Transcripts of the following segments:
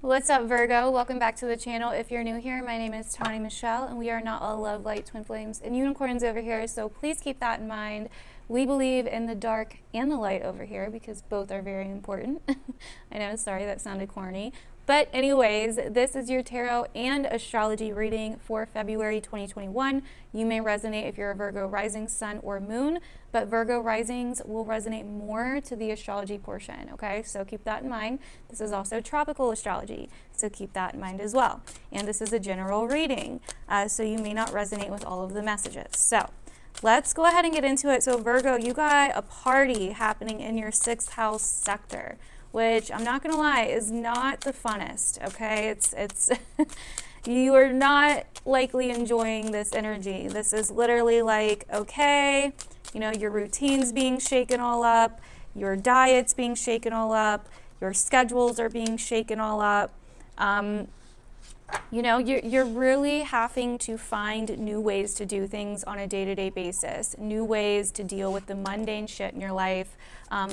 What's up, Virgo? Welcome back to the channel. If you're new here, my name is Tawny Michelle, and we are not all love, light, twin flames, and unicorns over here, so please keep that in mind. We believe in the dark and the light over here because both are very important. I know, sorry, that sounded corny. But anyways, this is your tarot and astrology reading for February 2021. You may resonate if you're a Virgo rising, sun, or moon, but Virgo risings will resonate more to the astrology portion, okay? So keep that in mind. This is also tropical astrology, so keep that in mind as well. And this is a general reading, so you may not resonate with all of the messages. So let's go ahead and get into it. So Virgo, you got a party happening in your 6th house sector, which I'm not gonna lie is not the funnest, okay? It's you are not likely enjoying this energy. This is literally like, okay, you know, your routine's being shaken all up, your diet's being shaken all up, your schedules are being shaken all up. You know, you're really having to find new ways to do things on a day-to-day basis, new ways to deal with the mundane shit in your life,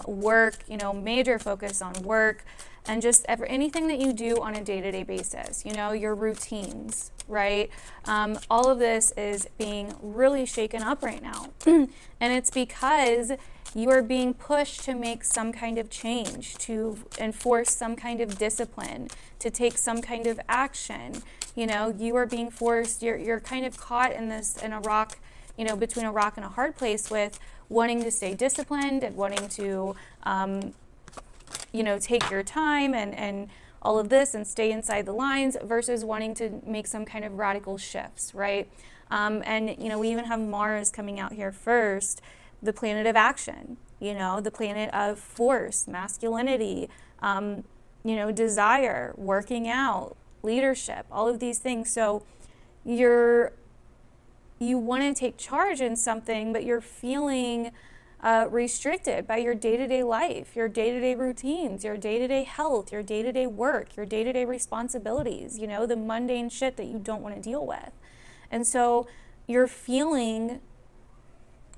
work, you know, major focus on work, and just anything that you do on a day-to-day basis, you know, your routines, right? All of this is being really shaken up right now. And it's because you are being pushed to make some kind of change, to enforce some kind of discipline, to take some kind of action. You know, you are being forced, you're kind of caught in a rock, you know, between a rock and a hard place with wanting to stay disciplined and wanting to, you know, take your time and all of this and stay inside the lines versus wanting to make some kind of radical shifts, right? And, you know, we even have Mars coming out here first, the planet of action, you know, the planet of force, masculinity, you know, desire, working out, leadership, all of these things. So you want to take charge in something, but you're feeling restricted by your day-to-day life, your day-to-day routines, your day-to-day health, your day-to-day work, your day-to-day responsibilities, you know, the mundane shit that you don't want to deal with. And so you're feeling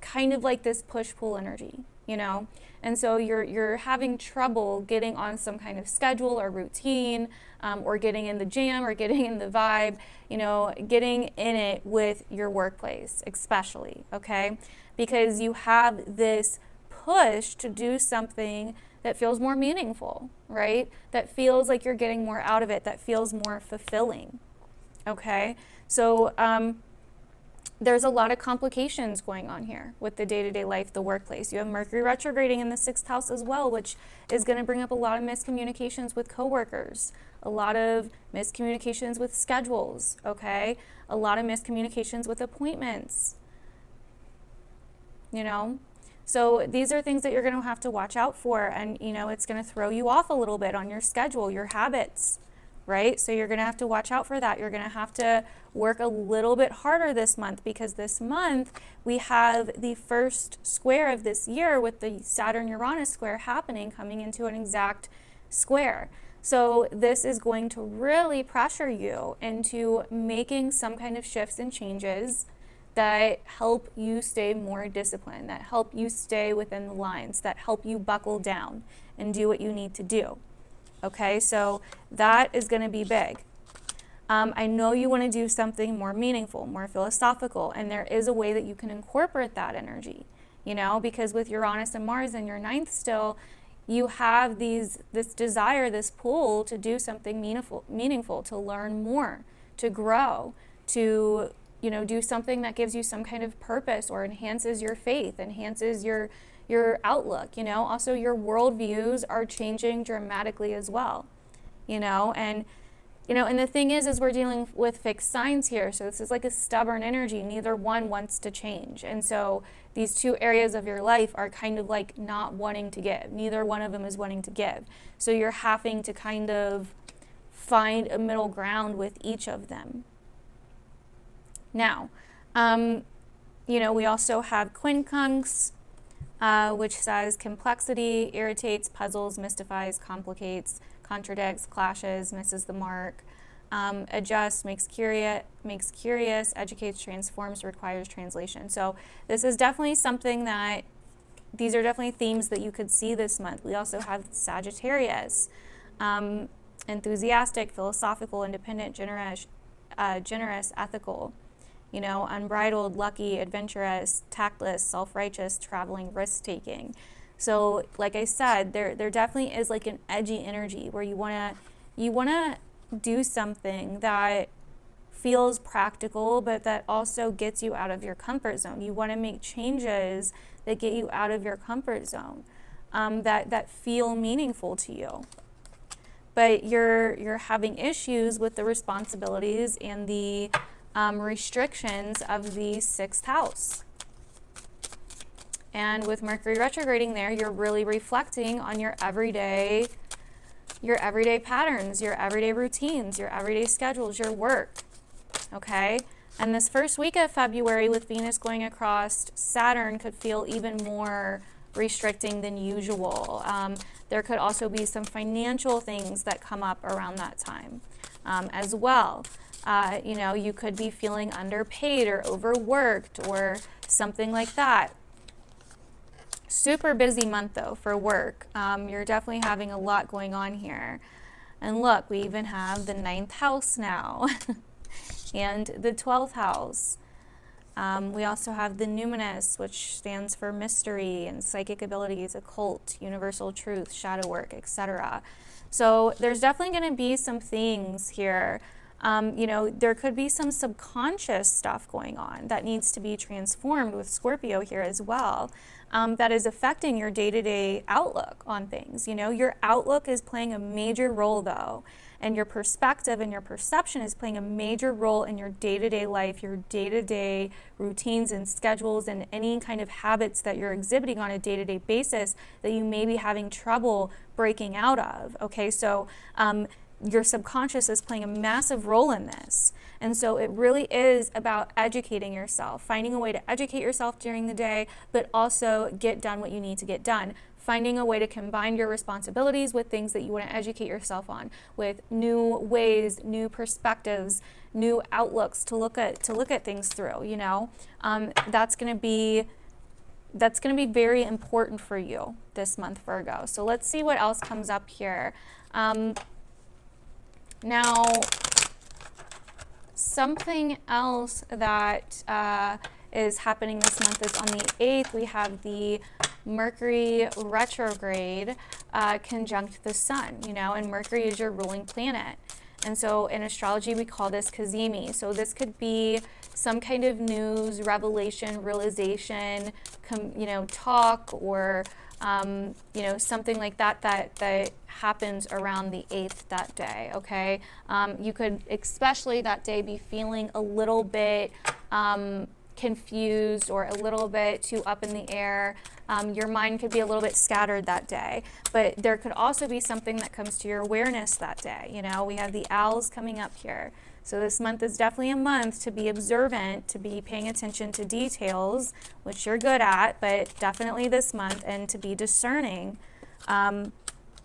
kind of like this push-pull energy, you know? And so you're having trouble getting on some kind of schedule or routine, or getting in the jam or getting in the vibe, you know, getting in it with your workplace, especially, okay? Because you have this push to do something that feels more meaningful, right? That feels like you're getting more out of it, that feels more fulfilling, okay? So, there's a lot of complications going on here with the day-to-day life, the workplace. You have Mercury retrograding in the 6th house as well, which is going to bring up a lot of miscommunications with coworkers, a lot of miscommunications with schedules, okay? A lot of miscommunications with appointments, you know? So these are things that you're going to have to watch out for, and, you know, it's going to throw you off a little bit on your schedule, your habits, right? So you're going to have to watch out for that. You're going to have to work a little bit harder this month because this month we have the first square of this year with the Saturn-Uranus square happening, coming into an exact square. So this is going to really pressure you into making some kind of shifts and changes that help you stay more disciplined, that help you stay within the lines, that help you buckle down and do what you need to do. Okay, so that is going to be big. I know you want to do something more meaningful, more philosophical, and there is a way that you can incorporate that energy, you know, because with Uranus and Mars in your 9th still, you have this desire, this pull to do something meaningful, to learn more, to grow, to, you know, do something that gives you some kind of purpose or enhances your faith, enhances your outlook, you know. Also, your worldviews are changing dramatically as well, you know. And, you know, and the thing is we're dealing with fixed signs here. So this is like a stubborn energy. Neither one wants to change. And so these two areas of your life are kind of like not wanting to give. Neither one of them is wanting to give. So you're having to kind of find a middle ground with each of them. Now, you know, we also have quincunx, which says complexity, irritates, puzzles, mystifies, complicates, contradicts, clashes, misses the mark, adjusts, makes curious, educates, transforms, requires translation. So this is definitely something that, these are definitely themes that you could see this month. We also have Sagittarius. enthusiastic, philosophical, independent, generous, ethical, unbridled, lucky, adventurous, tactless, self-righteous, traveling, risk-taking. So like I said, there definitely is like an edgy energy where you wanna do something that feels practical, but that also gets you out of your comfort zone. You want to make changes that get you out of your comfort zone, that feel meaningful to you. But you're having issues with the responsibilities and the restrictions of the 6th house. And with Mercury retrograding there, you're really reflecting on your everyday patterns, your everyday routines, your everyday schedules, your work. Okay? And this first week of February with Venus going across Saturn could feel even more restricting than usual. There could also be some financial things that come up around that time as well. You could be feeling underpaid or overworked or something like that. Super busy month though for work. You're definitely having a lot going on here. And look, we even have the 9th house now and the 12th house. We also have the numinous, which stands for mystery and psychic abilities, occult, universal truth, shadow work, etc. So there's definitely going to be some things here. There could be some subconscious stuff going on that needs to be transformed with Scorpio here as well. That is affecting your day-to-day outlook on things. Your outlook is playing a major role though, and your perspective and your perception is playing a major role in your day-to-day life, your day-to-day routines and schedules and any kind of habits that you're exhibiting on a day-to-day basis that you may be having trouble breaking out of. Okay, so your subconscious is playing a massive role in this. And so it really is about educating yourself, finding a way to educate yourself during the day, but also get done what you need to get done. Finding a way to combine your responsibilities with things that you want to educate yourself on, with new ways, new perspectives, new outlooks to look at things through, that's going to be very important for you this month, Virgo. So let's see what else comes up here. Now, something else that is happening this month is on the 8th, we have the Mercury retrograde conjunct the sun, and Mercury is your ruling planet. And so in astrology, we call this kazimi. So this could be some kind of news, revelation, realization, talk, or something like that happens around the 8th that day, okay? You could, especially that day, be feeling a little bit confused or a little bit too up in the air. Your mind could be a little bit scattered that day, but there could also be something that comes to your awareness that day. We have the owls coming up here. So this month is definitely a month to be observant, to be paying attention to details, which you're good at, but definitely this month, and to be discerning, kind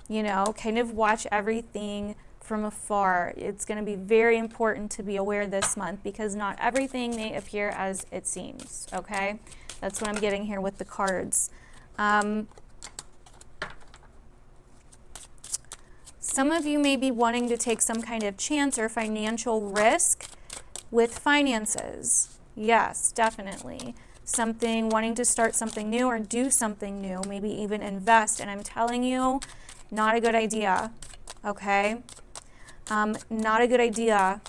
of watch everything from afar. It's going to be very important to be aware this month because not everything may appear as it seems, okay? That's what I'm getting here with the cards. Some of you may be wanting to take some kind of chance or financial risk with finances. Yes, definitely. Wanting to start something new or do something new, maybe even invest. And I'm telling you, not a good idea, okay? Not a good idea.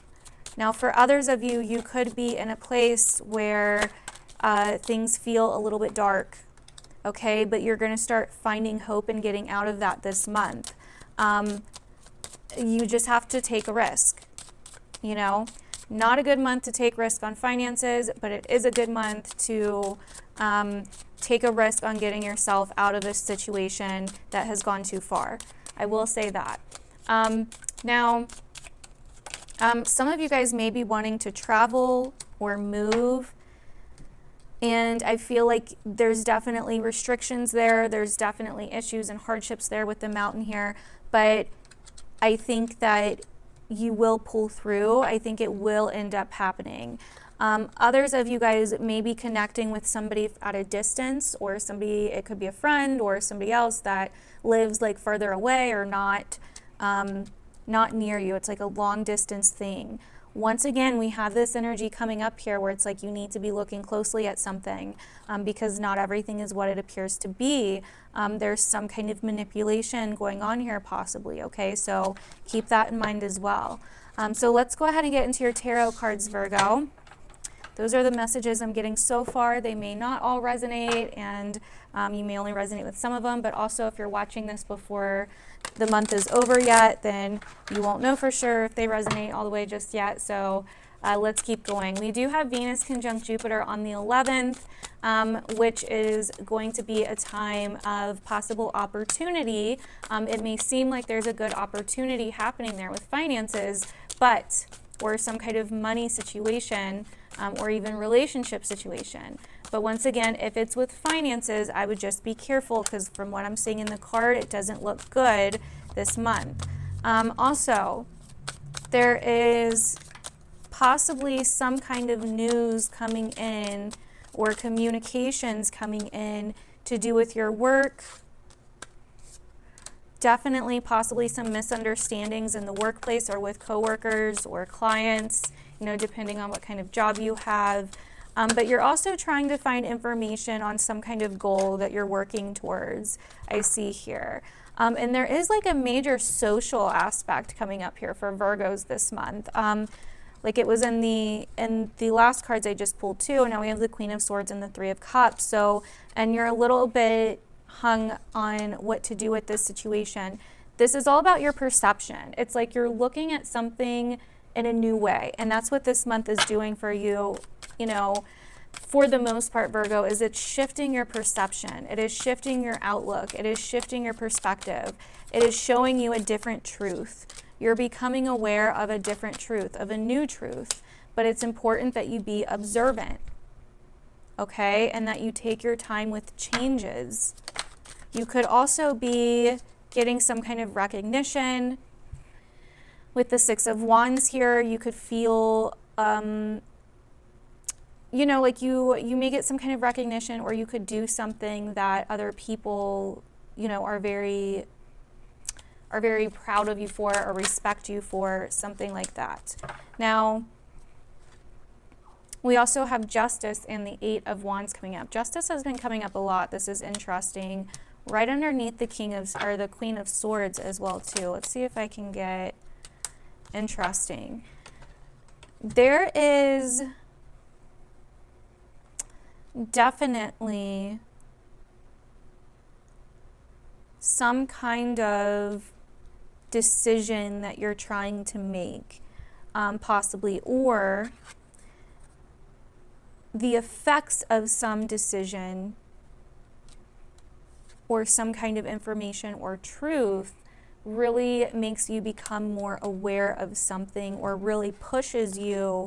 Now, for others of you, you could be in a place where things feel a little bit dark, okay? But you're going to start finding hope and getting out of that this month. You just have to take a risk, Not a good month to take risk on finances, but it is a good month to take a risk on getting yourself out of a situation that has gone too far. I will say that. Now, some of you guys may be wanting to travel or move, and I feel like there's definitely restrictions there. There's definitely issues and hardships there with the mountain here, but I think that you will pull through. I think it will end up happening. Others of you guys may be connecting with somebody at a distance, or somebody, it could be a friend or somebody else that lives like further away or not not near you. It's like a long distance thing. Once again, we have this energy coming up here where it's like you need to be looking closely at something because not everything is what it appears to be. There's some kind of manipulation going on here possibly, okay? So keep that in mind as well. So let's go ahead and get into your tarot cards, Virgo. Those are the messages I'm getting so far. They may not all resonate, and you may only resonate with some of them, but also if you're watching this before the month is over yet, then you won't know for sure if they resonate all the way just yet. So let's keep going. We do have Venus conjunct Jupiter on the 11th, which is going to be a time of possible opportunity. It may seem like there's a good opportunity happening there with finances, but or some kind of money situation, or even relationship situation. But once again, if it's with finances, I would just be careful because from what I'm seeing in the card, it doesn't look good this month. Also, there is possibly some kind of news coming in or communications coming in to do with your work. Definitely possibly some misunderstandings in the workplace or with coworkers or clients, you know, depending on what kind of job you have. But you're also trying to find information on some kind of goal that you're working towards, I see here. And there is like a major social aspect coming up here for Virgos this month. Like it was in the last cards I just pulled too, and now we have the Queen of Swords and the Three of Cups. So, and you're a little bit hung on what to do with this situation. This is all about your perception. It's like you're looking at something in a new way, and that's what this month is doing for you, you know, for the most part, Virgo, is it's shifting your perception. It is shifting your outlook. It is shifting your perspective. It is showing you a different truth. You're becoming aware of a different truth, of a new truth, but it's important that you be observant, okay, and that you take your time with changes. You could also be getting some kind of recognition. With the Six of Wands here, you could feel, you know, like you may get some kind of recognition, or you could do something that other people, you know, are very proud of you for or respect you for, something like that. Now, we also have Justice and the Eight of Wands coming up. Justice has been coming up a lot. This is interesting. Right underneath the the Queen of Swords as well too. Let's see if I can get interesting. There is definitely some kind of decision that you're trying to make, possibly, or the effects of some decision or some kind of information or truth really makes you become more aware of something, or really pushes you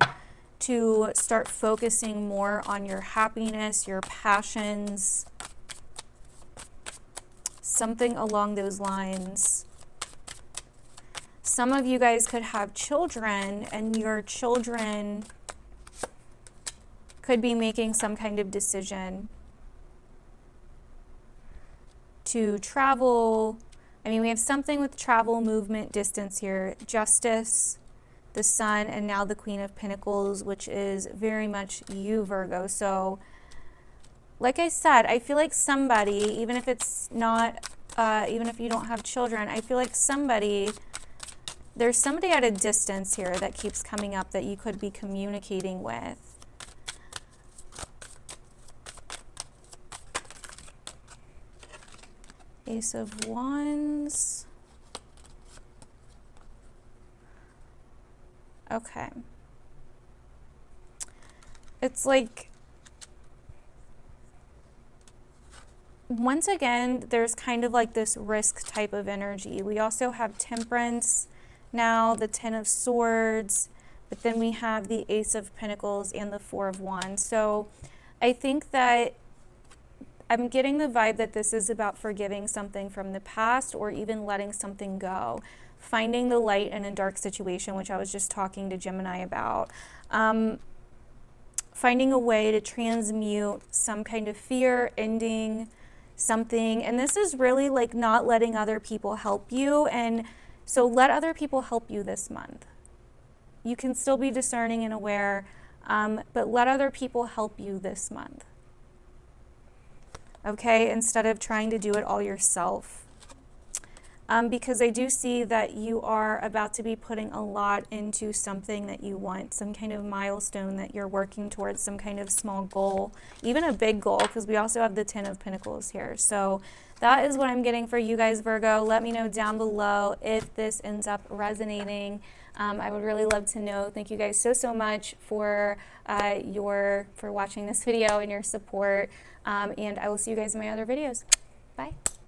to start focusing more on your happiness, your passions, something along those lines. Some of you guys could have children, and your children could be making some kind of decision to travel. I mean, we have something with travel, movement, distance here. Justice, the Sun, and now the Queen of Pentacles, which is very much you, Virgo. So, like I said, I feel like somebody, even if it's not, even if you don't have children, I feel like there's somebody at a distance here that keeps coming up that you could be communicating with. Ace of Wands. Okay. It's like, once again, there's kind of like this risk type of energy. We also have Temperance now, the Ten of Swords, but then we have the Ace of Pentacles and the Four of Wands. So I think that I'm getting the vibe that this is about forgiving something from the past, or even letting something go. Finding the light in a dark situation, which I was just talking to Gemini about. Finding a way to transmute some kind of fear, ending something. And this is really like not letting other people help you, and So let other people help you this month. You can still be discerning and aware, but let other people help you this month. Okay, instead of trying to do it all yourself. Because I do see that you are about to be putting a lot into something that you want, some kind of milestone that you're working towards, some kind of small goal, even a big goal, because we also have the 10 of Pentacles here. So that is what I'm getting for you guys, Virgo. Let me know down below if this ends up resonating. I would really love to know. Thank you guys so much for watching this video and your support. And I will see you guys in my other videos. Bye.